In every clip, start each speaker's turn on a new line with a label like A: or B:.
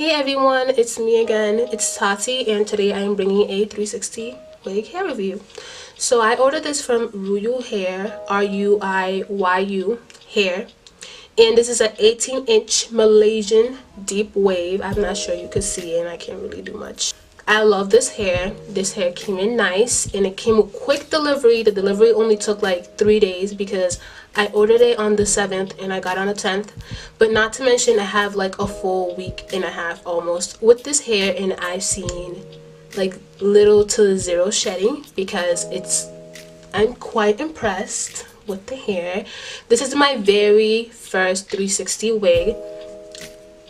A: Hey everyone, it's me again. It's Tati, and today I am bringing a 360 wig hair review. So I ordered this from Ruiyu hair, Ruiyu hair, and this is an 18-inch Malaysian deep wave. I'm not sure you can see it and I can't really do much. I love this hair. This hair came in nice and it came with quick delivery. The delivery only took like 3 days because I ordered it on the 7th and I got on the 10th. But not to mention I have like a full week and a half almost with this hair, and I've seen like little to zero shedding because I'm quite impressed with the hair. This is my very first 360 wig.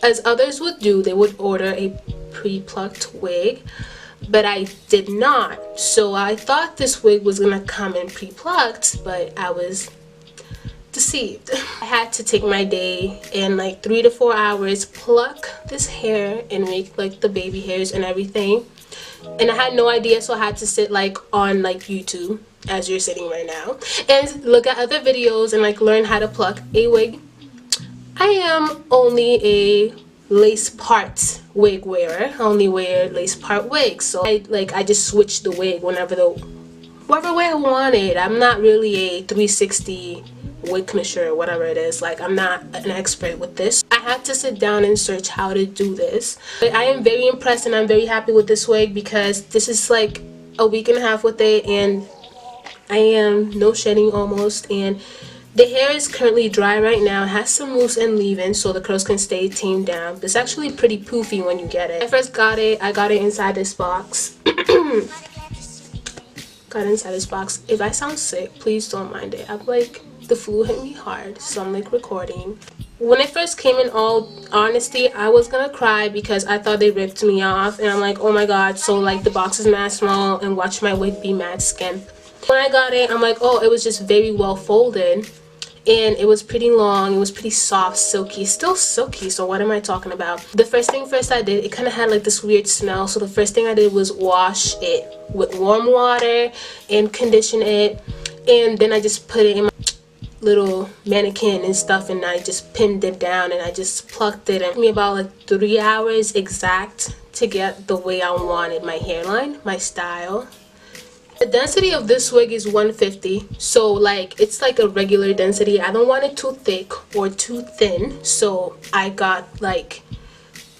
A: As others would do, they would order a pre-plucked wig, but I did not. So I thought this wig was gonna come in pre-plucked, but I was deceived. I had to take my day and like 3 to 4 hours pluck this hair and make like the baby hairs and everything, and I had no idea, so I had to sit like on like YouTube as you're sitting right now and look at other videos and like learn how to pluck a wig. I am only a lace part wig wearer. I only wear lace part wigs, so I just switched the wig whatever way I wanted. I'm not really a 360 wig connoisseur, whatever it is. Like, I'm not an expert with this. I had to sit down and search how to do this, but I am very impressed and I'm very happy with this wig because this is like a week and a half with it and I am no shedding almost, and the hair is currently dry right now. It has some mousse and leave-in so the curls can stay tamed down. It's actually pretty poofy when you get it. When I first got it, I got it inside this box. Got inside this box. If I sound sick, please don't mind it. I'm like, the flu hit me hard, so I'm like recording. When it first came, in all honesty, I was gonna cry because I thought they ripped me off, and I'm like, oh my god, so like the box is mad small and watch my wig be mad skimp. When I got it, I'm like, oh, it was just very well folded and it was pretty long. It was pretty soft, silky, still silky, so what am I talking about? The first thing I did, it kind of had like this weird smell, so the first thing I did was wash it with warm water and condition it, and then I just put it in my little mannequin and stuff, and I just pinned it down and I just plucked it. It took me about like 3 hours exact to get the way I wanted my hairline, my style. The density of this wig is 150, so like it's like a regular density. I don't want it too thick or too thin, so I got like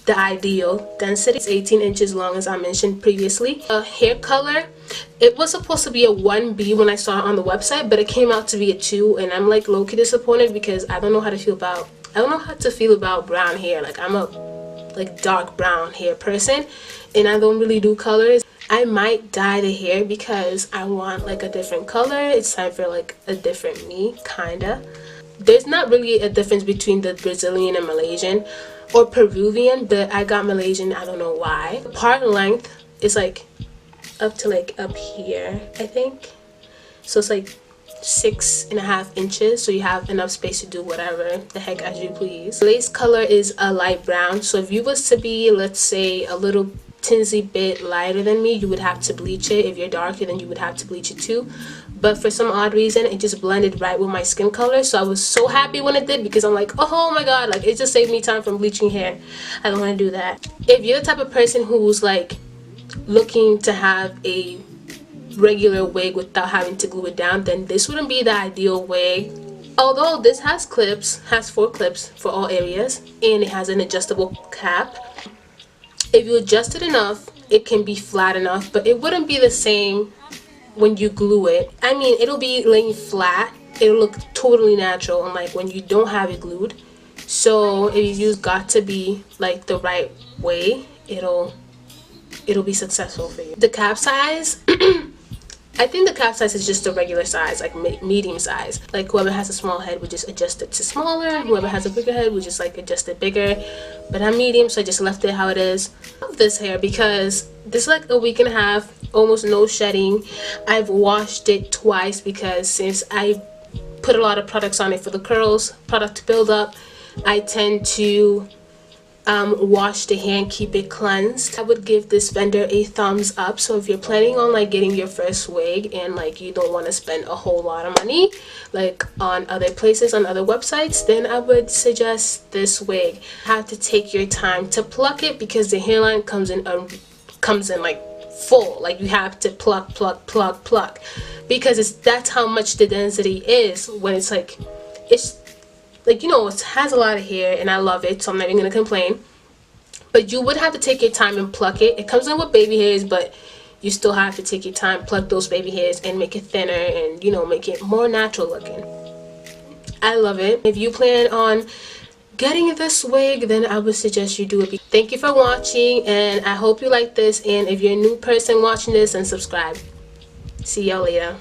A: the ideal density. It's 18 inches long, as I mentioned previously. Hair color, it was supposed to be a 1B when I saw it on the website, but it came out to be a 2, and I'm like low-key disappointed because I don't know how to feel about brown hair. Like, I'm a like dark brown hair person and I don't really do colors. I might dye the hair because I want like a different color. It's time for like a different me, kinda. There's not really a difference between the Brazilian and Malaysian or Peruvian, but I got Malaysian, I don't know why. The part length is like up to like up here, I think. So it's like 6.5 inches, so you have enough space to do whatever the heck as you please. Lace color is a light brown, so if you was to be, let's say, a little tinsy bit lighter than me, you would have to bleach it. If you're darker, then you would have to bleach it too, but for some odd reason it just blended right with my skin color, so I was so happy when it did because I'm like, oh my god, like it just saved me time from bleaching hair. I don't want to do that. If you're the type of person who's like looking to have a regular wig without having to glue it down, then this wouldn't be the ideal wig. Although this has 4 clips for all areas, and it has an adjustable cap. If you adjust it enough, it can be flat enough, but it wouldn't be the same when you glue it. I mean, it'll be laying flat, it'll look totally natural, unlike when you don't have it glued. So if you use got to be like the right way, it'll be successful for you. The cap size, I think the cap size is just a regular size, like medium size. Like whoever has a small head would just adjust it to smaller, and whoever has a bigger head would just like adjust it bigger. But I'm medium, so I just left it how it is. I love this hair because this is like a week and a half, almost no shedding. I've washed it twice because since I put a lot of products on it for the curls, product build up, I tend to wash the hair and keep it cleansed. I would give this vendor a thumbs up. So if you're planning on like getting your first wig and like you don't want to spend a whole lot of money like on other places, on other websites, then I would suggest this wig. You have to take your time to pluck it because the hairline comes in like full. Like you have to pluck because that's how much the density is when it's like you know, it has a lot of hair and I love it, so I'm not even gonna complain. But you would have to take your time and pluck it. It comes in with baby hairs, but you still have to take your time, pluck those baby hairs and make it thinner and, you know, make it more natural looking. I love it. If you plan on getting this wig, then I would suggest you do it. Thank you for watching, and I hope you like this, and if you're a new person watching this, then subscribe. See y'all later.